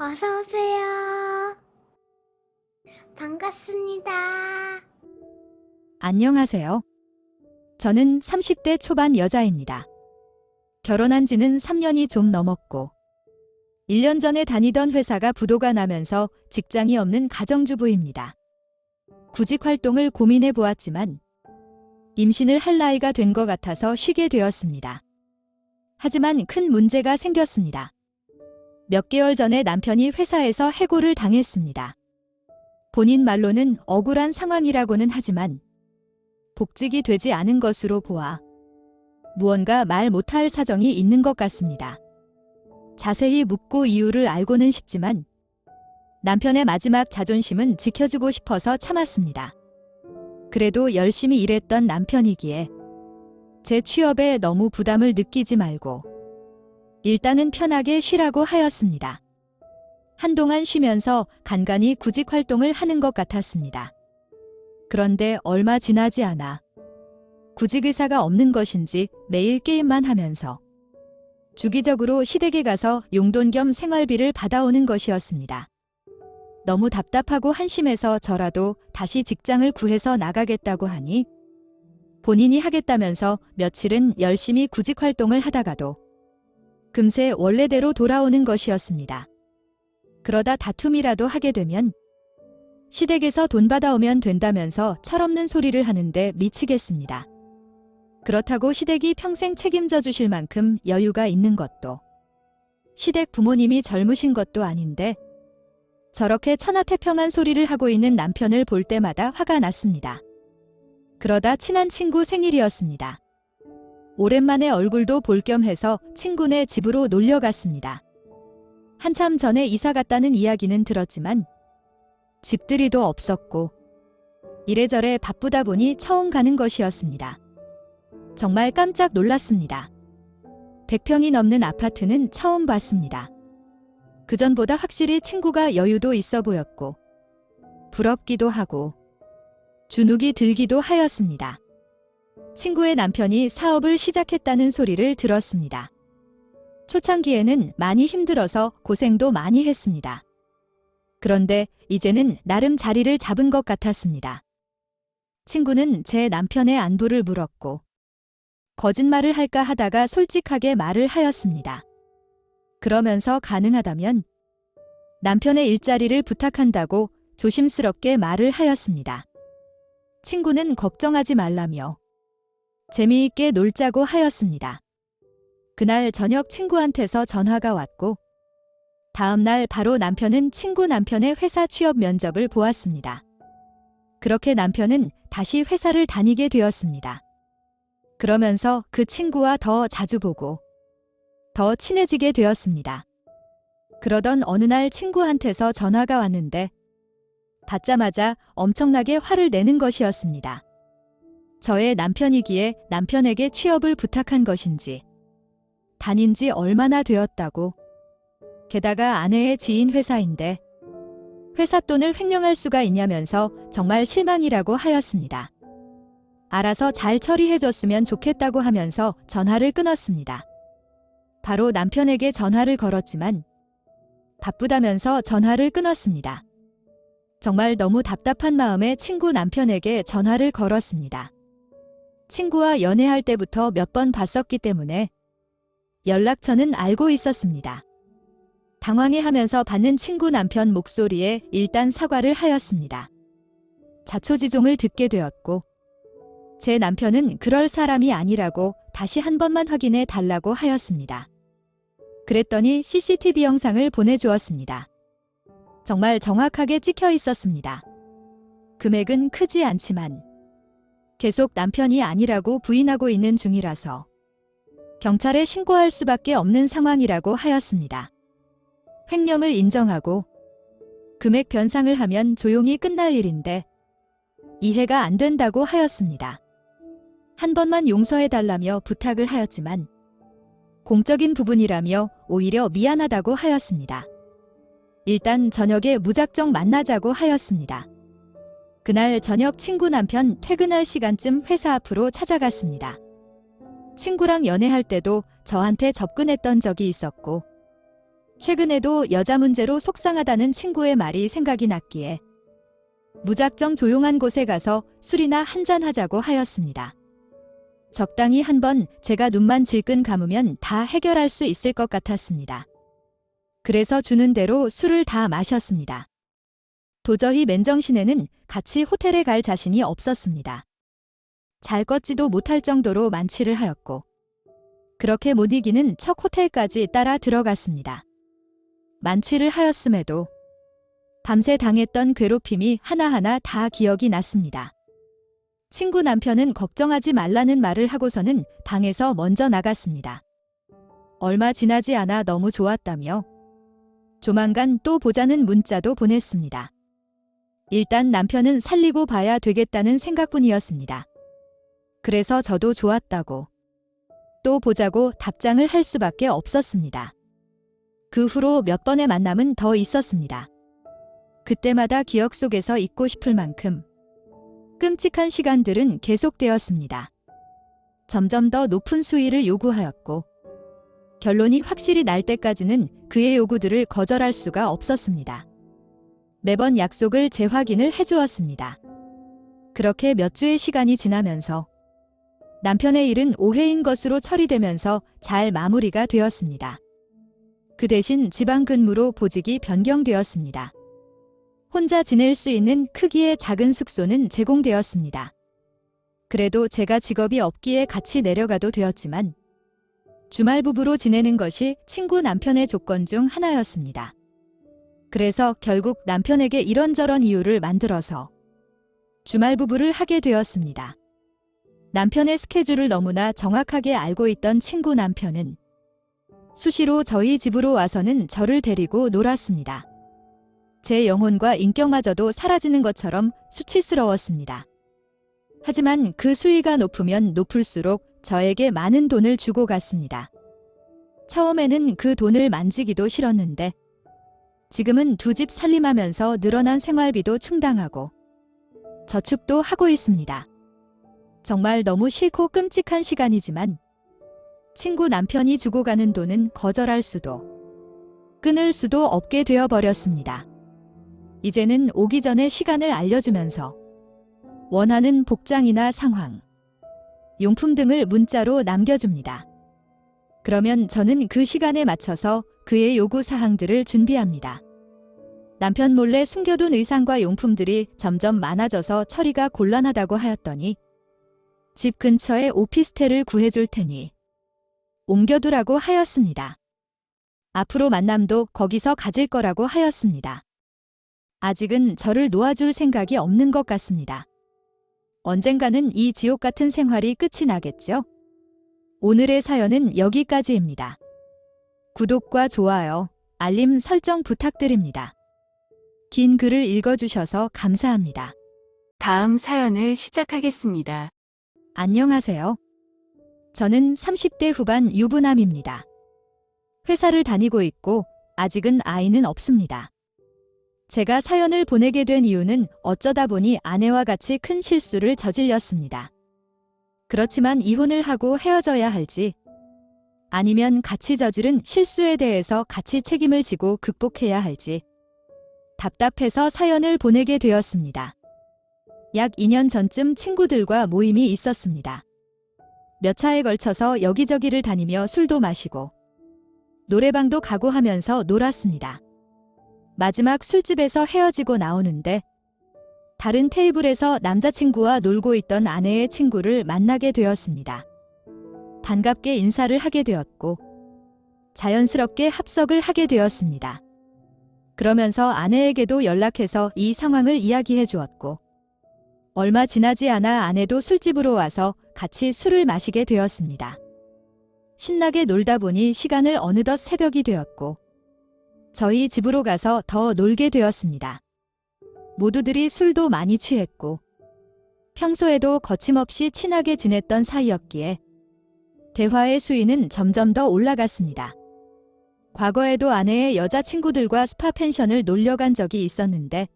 어서 오세요. 반갑습니다. 안녕하세요. 저는 30대 초반 여자입니다. 결혼한 지는 3년이 좀 넘었고, 1년 전에 다니던 회사가 부도가 나면서 직장이 없는 가정주부입니다. 구직 활동을 고민해 보았지만, 임신을 할 나이가 된 것 같아서 쉬게 되었습니다. 하지만 큰 문제가 생겼습니다. 몇 개월 전에 남편이 회사에서 해고를 당했습니다. 본인 말로는 억울한 상황이라고는 하지만, 복직이 되지 않은 것으로 보아 무언가 말 못할 사정이 있는 것 같습니다. 자세히 묻고 이유를 알고는 싶지만 남편의 마지막 자존심은 지켜주고 싶어서 참았습니다. 그래도 열심히 일했던 남편이기에 제 취업에 너무 부담을 느끼지 말고 일단은 편하게 쉬라고 하였습니다. 한동안 쉬면서 간간히 구직 활동을 하는 것 같았습니다. 그런데 얼마 지나지 않아 구직 의사가 없는 것인지 매일 게임만 하면서 주기적으로 시댁에 가서 용돈 겸 생활비를 받아오는 것이었습니다. 너무 답답하고 한심해서 저라도 다시 직장을 구해서 나가겠다고 하니 본인이 하겠다면서 며칠은 열심히 구직 활동을 하다가도 금세 원래대로 돌아오는 것이었습니다. 그러다 다툼이라도 하게 되면 시댁에서 돈 받아오면 된다면서 철없는 소리를 하는데 미치겠습니다. 그렇다고 시댁이 평생 책임져 주실 만큼 여유가 있는 것도 시댁 부모님이 젊으신 것도 아닌데 저렇게 천하태평한 소리를 하고 있는 남편을 볼 때마다 화가 났습니다. 그러다 친한 친구 생일이었습니다. 오랜만에 얼굴도 볼 겸 해서 친구네 집으로 놀려 갔습니다. 한참 전에 이사 갔다는 이야기는 들었지만 집들이도 없었고 이래저래 바쁘다 보니 처음 가는 것이었습니다. 정말 깜짝 놀랐습니다. 100평이 넘는 아파트는 처음 봤습니다. 그전보다 확실히 친구가 여유도 있어 보였고 부럽기도 하고 주눅이 들기도 하였습니다. 친구의 남편이 사업을 시작했다는 소리를 들었습니다. 초창기에는 많이 힘들어서 고생도 많이 했습니다. 그런데 이제는 나름 자리를 잡은 것 같았습니다. 친구는 제 남편의 안부를 물었고 거짓말을 할까 하다가 솔직하게 말을 하였습니다. 그러면서 가능하다면 남편의 일자리를 부탁한다고 조심스럽게 말을 하였습니다. 친구는 걱정하지 말라며 재미있게 놀자고 하였습니다. 그날 저녁 친구한테서 전화가 왔고 다음 날 바로 남편은 친구 남편의 회사 취업 면접을 보았습니다. 그렇게 남편은 다시 회사를 다니게 되었습니다. 그러면서 그 친구와 더 자주 보고 더 친해지게 되었습니다. 그러던 어느 날 친구한테서 전화가 왔는데 받자마자 엄청나게 화를 내는 것이었습니다. 저의 남편이기에 남편에게 취업을 부탁한 것인지 다닌 지 얼마나 되었다고 게다가 아내의 지인 회사인데 회사 돈을 횡령할 수가 있냐면서 정말 실망이라고 하였습니다. 알아서 잘 처리해줬으면 좋겠다고 하면서 전화를 끊었습니다. 바로 남편에게 전화를 걸었지만 바쁘다면서 전화를 끊었습니다. 정말 너무 답답한 마음에 친구 남편에게 전화를 걸었습니다. 친구와 연애할 때부터 몇 번 봤었기 때문에 연락처는 알고 있었습니다. 당황해하면서 받는 친구 남편 목소리에 일단 사과를 하였습니다. 자초지종을 듣게 되었고 제 남편은 그럴 사람이 아니라고 다시 한 번만 확인해 달라고 하였습니다. 그랬더니 CCTV 영상을 보내주었습니다. 정말 정확하게 찍혀 있었습니다. 금액은 크지 않지만 계속 남편이 아니라고 부인하고 있는 중이라서 경찰에 신고할 수밖에 없는 상황이라고 하였습니다. 횡령을 인정하고 금액 변상을 하면 조용히 끝날 일인데 이해가 안 된다고 하였습니다. 한 번만 용서해달라며 부탁을 하였지만 공적인 부분이라며 오히려 미안하다고 하였습니다. 일단 저녁에 무작정 만나자고 하였습니다. 그날 저녁 친구 남편 퇴근할 시간쯤 회사 앞으로 찾아갔습니다. 친구랑 연애할 때도 저한테 접근했던 적이 있었고 최근에도 여자 문제로 속상하다는 친구의 말이 생각이 났기에 무작정 조용한 곳에 가서 술이나 한잔 하자고 하였습니다. 적당히 한번 제가 눈만 질끈 감으면 다 해결할 수 있을 것 같았습니다. 그래서 주는 대로 술을 다 마셨습니다. 도저히 맨정신에는 같이 호텔에 갈 자신이 없었습니다. 잘 걷지도 못할 정도로 만취를 하였고 그렇게 못 이기는 척 호텔까지 따라 들어갔습니다. 만취를 하였음에도 밤새 당했던 괴롭힘이 하나하나 다 기억이 났습니다. 친구 남편은 걱정하지 말라는 말을 하고서는 방에서 먼저 나갔습니다. 얼마 지나지 않아 너무 좋았다며 조만간 또 보자는 문자도 보냈습니다. 일단 남편은 살리고 봐야 되겠다는 생각뿐이었습니다. 그래서 저도 좋았다고 또 보자고 답장을 할 수밖에 없었습니다. 그 후로 몇 번의 만남은 더 있었습니다. 그때마다 기억 속에서 잊고 싶을 만큼 끔찍한 시간들은 계속되었습니다. 점점 더 높은 수위를 요구하였고 결론이 확실히 날 때까지는 그의 요구들을 거절할 수가 없었습니다. 매번 약속을 재확인을 해주었습니다. 그렇게 몇 주의 시간이 지나면서 남편의 일은 오해인 것으로 처리되면서 잘 마무리가 되었습니다. 그 대신 지방 근무로 보직이 변경되었습니다. 혼자 지낼 수 있는 크기의 작은 숙소는 제공되었습니다. 그래도 제가 직업이 없기에 같이 내려가도 되었지만 주말 부부로 지내는 것이 친구 남편의 조건 중 하나였습니다. 그래서 결국 남편에게 이런저런 이유를 만들어서 주말 부부를 하게 되었습니다. 남편의 스케줄을 너무나 정확하게 알고 있던 친구 남편은 수시로 저희 집으로 와서는 저를 데리고 놀았습니다. 제 영혼과 인격마저도 사라지는 것처럼 수치스러웠습니다. 하지만 그 수위가 높으면 높을수록 저에게 많은 돈을 주고 갔습니다. 처음에는 그 돈을 만지기도 싫었는데 지금은 두 집 살림하면서 늘어난 생활비도 충당하고 저축도 하고 있습니다. 정말 너무 싫고 끔찍한 시간이지만 친구 남편이 주고 가는 돈은 거절할 수도 끊을 수도 없게 되어버렸습니다. 이제는 오기 전에 시간을 알려주면서 원하는 복장이나 상황, 용품 등을 문자로 남겨줍니다. 그러면 저는 그 시간에 맞춰서 그의 요구 사항들을 준비합니다. 남편 몰래 숨겨둔 의상과 용품들이 점점 많아져서 처리가 곤란하다고 하였더니 집 근처에 오피스텔을 구해줄 테니 옮겨두라고 하였습니다. 앞으로 만남도 거기서 가질 거라고 하였습니다. 아직은 저를 놓아줄 생각이 없는 것 같습니다. 언젠가는 이 지옥 같은 생활이 끝이 나겠죠? 오늘의 사연은 여기까지입니다. 구독과 좋아요, 알림 설정 부탁드립니다. 긴 글을 읽어주셔서 감사합니다. 다음 사연을 시작하겠습니다. 안녕하세요. 저는 30대 후반 유부남입니다. 회사를 다니고 있고 아직은 아이는 없습니다. 제가 사연을 보내게 된 이유는 어쩌다 보니 아내와 같이 큰 실수를 저질렀습니다. 그렇지만 이혼을 하고 헤어져야 할지 아니면 같이 저지른 실수에 대해서 같이 책임을 지고 극복해야 할지 답답해서 사연을 보내게 되었습니다. 약 2년 전쯤 친구들과 모임이 있었습니다. 몇 차에 걸쳐서 여기저기를 다니며 술도 마시고 노래방도 가고 하면서 놀았습니다. 마지막 술집에서 헤어지고 나오는데 다른 테이블에서 남자친구와 놀고 있던 아내의 친구를 만나게 되었습니다. 반갑게 인사를 하게 되었고 자연스럽게 합석을 하게 되었습니다. 그러면서 아내에게도 연락해서 이 상황을 이야기해 주었고 얼마 지나지 않아 아내도 술집으로 와서 같이 술을 마시게 되었습니다. 신나게 놀다 보니 시간을 어느덧 새벽이 되었고 저희 집으로 가서 더 놀게 되었습니다. 모두들이 술도 많이 취했고 평소에도 거침없이 친하게 지냈던 사이였기에 대화의 수위는 점점 더 올라갔습니다. 과거에도 아내의 여자친구들과 스파 펜션을 놀려간 적이 있었는데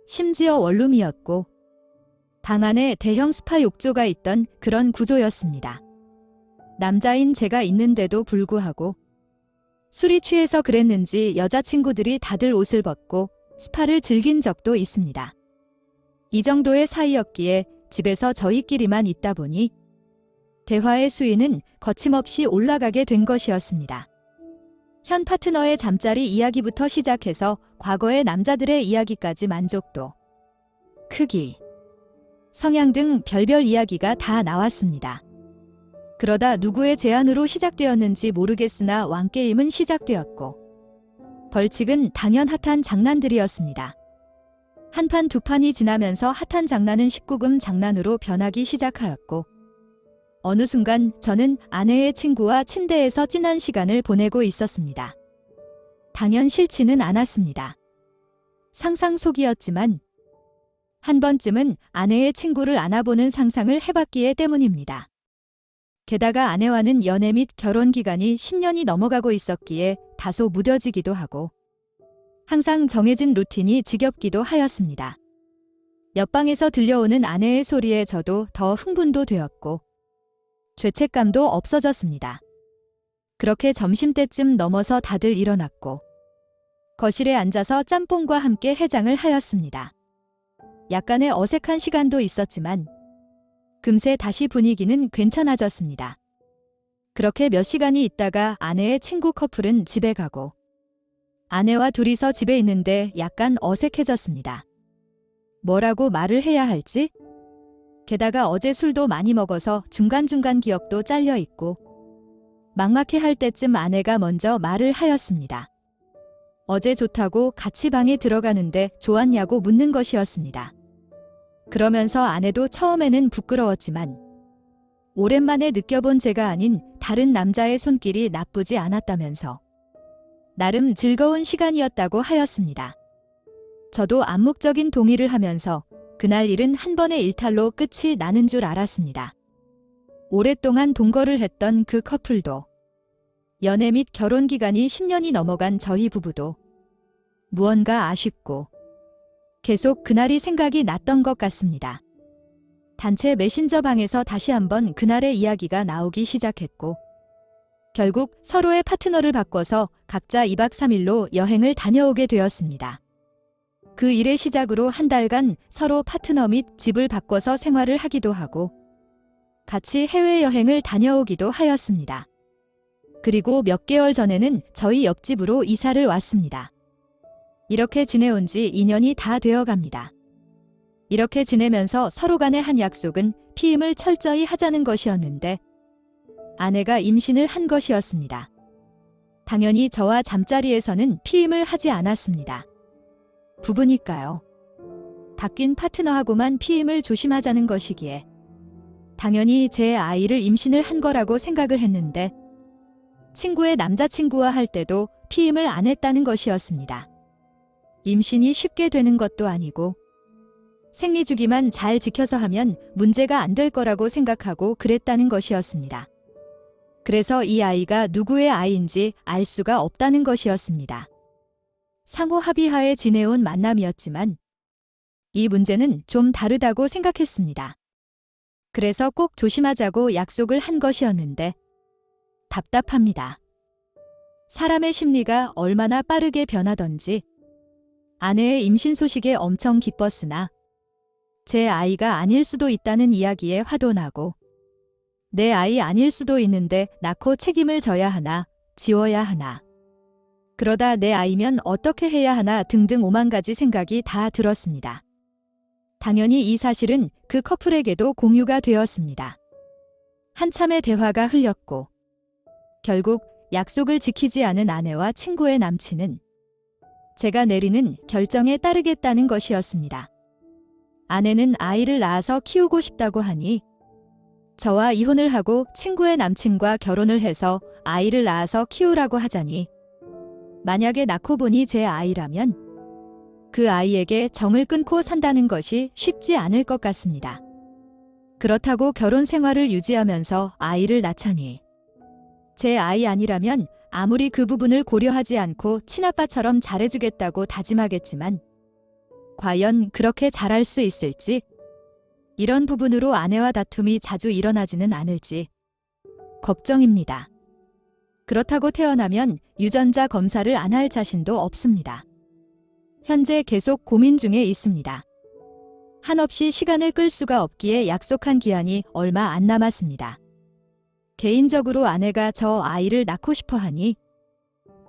심지어 원룸이었고 방 안에 대형 스파 욕조가 있던 그런 구조였습니다. 남자인 제가 있는데도 불구하고 술이 취해서 그랬는지 여자친구들이 다들 옷을 벗고 스파를 즐긴 적도 있습니다. 이 정도의 사이였기에 집에서 저희끼리만 있다 보니 대화의 수위는 거침없이 올라가게 된 것이었습니다. 현 파트너의 잠자리 이야기부터 시작해서 과거의 남자들의 이야기까지 만족도, 크기, 성향 등 별별 이야기가 다 나왔습니다. 그러다 누구의 제안으로 시작되었는지 모르겠으나 왕게임은 시작되었고 벌칙은 당연 핫한 장난들이었습니다. 한 판 두 판이 지나면서 핫한 장난은 19금 장난으로 변하기 시작하였고 어느 순간 저는 아내의 친구와 침대에서 찐한 시간을 보내고 있었습니다. 당연 싫지는 않았습니다. 상상 속이었지만 한 번쯤은 아내의 친구를 안아보는 상상을 해봤기에 때문입니다. 게다가 아내와는 연애 및 결혼 기간이 10년이 넘어가고 있었기에 다소 무뎌지기도 하고 항상 정해진 루틴이 지겹기도 하였습니다. 옆방에서 들려오는 아내의 소리에 저도 더 흥분도 되었고 죄책감도 없어졌습니다. 그렇게 점심때쯤 넘어서 다들 일어났고 거실에 앉아서 짬뽕과 함께 해장을 하였습니다. 약간의 어색한 시간도 있었지만 금세 다시 분위기는 괜찮아졌습니다. 그렇게 몇 시간이 있다가 아내의 친구 커플은 집에 가고 아내와 둘이서 집에 있는데 약간 어색해졌습니다. 뭐라고 말을 해야 할지? 게다가 어제 술도 많이 먹어서 중간중간 기억도 잘려 있고 막막해할 때쯤 아내가 먼저 말을 하였습니다. 어제 좋다고 같이 방에 들어가는데 좋았냐고 묻는 것이었습니다. 그러면서 아내도 처음에는 부끄러웠지만 오랜만에 느껴본 제가 아닌 다른 남자의 손길이 나쁘지 않았다면서 나름 즐거운 시간이었다고 하였습니다. 저도 암묵적인 동의를 하면서 그날 일은 한 번의 일탈로 끝이 나는 줄 알았습니다. 오랫동안 동거를 했던 그 커플도 연애 및 결혼 기간이 10년이 넘어간 저희 부부도 무언가 아쉽고 계속 그날이 생각이 났던 것 같습니다. 단체 메신저 방에서 다시 한번 그날의 이야기가 나오기 시작했고 결국 서로의 파트너를 바꿔서 각자 2박 3일로 여행을 다녀오게 되었습니다. 그 일의 시작으로 한 달간 서로 파트너 및 집을 바꿔서 생활을 하기도 하고 같이 해외여행을 다녀오기도 하였습니다. 그리고 몇 개월 전에는 저희 옆집으로 이사를 왔습니다. 이렇게 지내온 지 2년이 다 되어갑니다. 이렇게 지내면서 서로 간의 한 약속은 피임을 철저히 하자는 것이었는데 아내가 임신을 한 것이었습니다. 당연히 저와 잠자리에서는 피임을 하지 않았습니다. 부부니까요. 바뀐 파트너하고만 피임을 조심하자는 것이기에 당연히 제 아이를 임신을 한 거라고 생각을 했는데 친구의 남자친구와 할 때도 피임을 안 했다는 것이었습니다. 임신이 쉽게 되는 것도 아니고 생리주기만 잘 지켜서 하면 문제가 안 될 거라고 생각하고 그랬다는 것이었습니다. 그래서 이 아이가 누구의 아이인지 알 수가 없다는 것이었습니다. 상호 합의하에 지내온 만남이었지만 이 문제는 좀 다르다고 생각했습니다. 그래서 꼭 조심하자고 약속을 한 것이었는데 답답합니다. 사람의 심리가 얼마나 빠르게 변하던지 아내의 임신 소식에 엄청 기뻤으나 제 아이가 아닐 수도 있다는 이야기에 화도 나고 내 아이 아닐 수도 있는데 낳고 책임을 져야 하나 지워야 하나 그러다 내 아이면 어떻게 해야 하나 등등 오만 가지 생각이 다 들었습니다. 당연히 이 사실은 그 커플에게도 공유가 되었습니다. 한참의 대화가 흘렸고 결국 약속을 지키지 않은 아내와 친구의 남친은 제가 내리는 결정에 따르겠다는 것이었습니다. 아내는 아이를 낳아서 키우고 싶다고 하니 저와 이혼을 하고 친구의 남친과 결혼을 해서 아이를 낳아서 키우라고 하자니 만약에 낳고 보니 제 아이라면 그 아이에게 정을 끊고 산다는 것이 쉽지 않을 것 같습니다. 그렇다고 결혼 생활을 유지하면서 아이를 낳자니 제 아이 아니라면 아무리 그 부분을 고려하지 않고 친아빠처럼 잘해주겠다고 다짐하겠지만 과연 그렇게 잘할 수 있을지 이런 부분으로 아내와 다툼이 자주 일어나지는 않을지 걱정입니다. 그렇다고 태어나면 유전자 검사를 안 할 자신도 없습니다. 현재 계속 고민 중에 있습니다. 한없이 시간을 끌 수가 없기에 약속한 기한이 얼마 안 남았습니다. 개인적으로 아내가 저 아이를 낳고 싶어 하니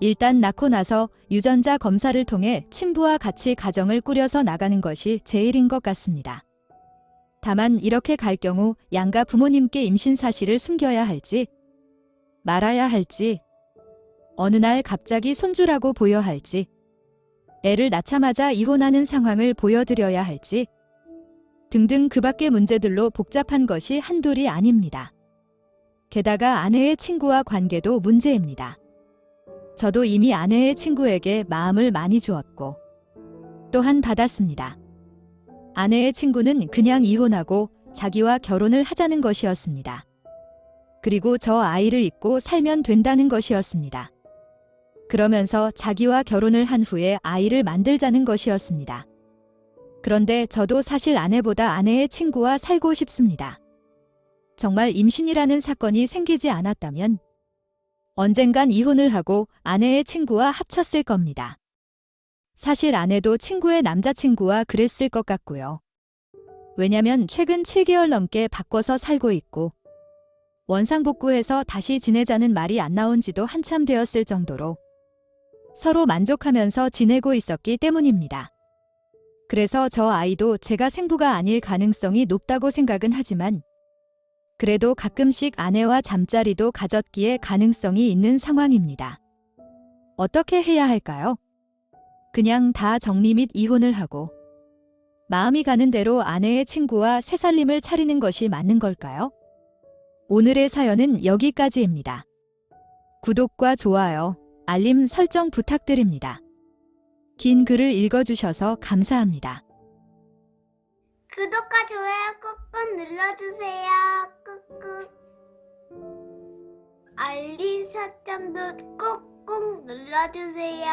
일단 낳고 나서 유전자 검사를 통해 친부와 같이 가정을 꾸려서 나가는 것이 제일인 것 같습니다. 다만 이렇게 갈 경우 양가 부모님께 임신 사실을 숨겨야 할지 말아야 할지 어느 날 갑자기 손주라고 보여 할지 애를 낳자마자 이혼하는 상황을 보여드려야 할지 등등 그 밖의 문제들로 복잡한 것이 한둘이 아닙니다. 게다가 아내의 친구와 관계도 문제입니다. 저도 이미 아내의 친구에게 마음을 많이 주었고 또한 받았습니다. 아내의 친구는 그냥 이혼하고 자기와 결혼을 하자는 것이었습니다. 그리고 저 아이를 잊고 살면 된다는 것이었습니다. 그러면서 자기와 결혼을 한 후에 아이를 만들자는 것이었습니다. 그런데 저도 사실 아내보다 아내의 친구와 살고 싶습니다. 정말 임신이라는 사건이 생기지 않았다면 언젠간 이혼을 하고 아내의 친구와 합쳤을 겁니다. 사실 아내도 친구의 남자친구와 그랬을 것 같고요. 왜냐면 최근 7개월 넘게 바꿔서 살고 있고 원상복구해서 다시 지내자는 말이 안 나온 지도 한참 되었을 정도로 서로 만족하면서 지내고 있었기 때문입니다. 그래서 저 아이도 제가 생부가 아닐 가능성이 높다고 생각은 하지만 그래도 가끔씩 아내와 잠자리도 가졌기에 가능성이 있는 상황입니다. 어떻게 해야 할까요? 그냥 다 정리 및 이혼을 하고 마음이 가는 대로 아내의 친구와 새살림을 차리는 것이 맞는 걸까요? 오늘의 사연은 여기까지입니다. 구독과 좋아요, 알림 설정 부탁드립니다. 긴 글을 읽어주셔서 감사합니다. 구독과 좋아요 꾹꾹 눌러주세요. 꾹꾹. 알림 설정도 꾹꾹 눌러주세요.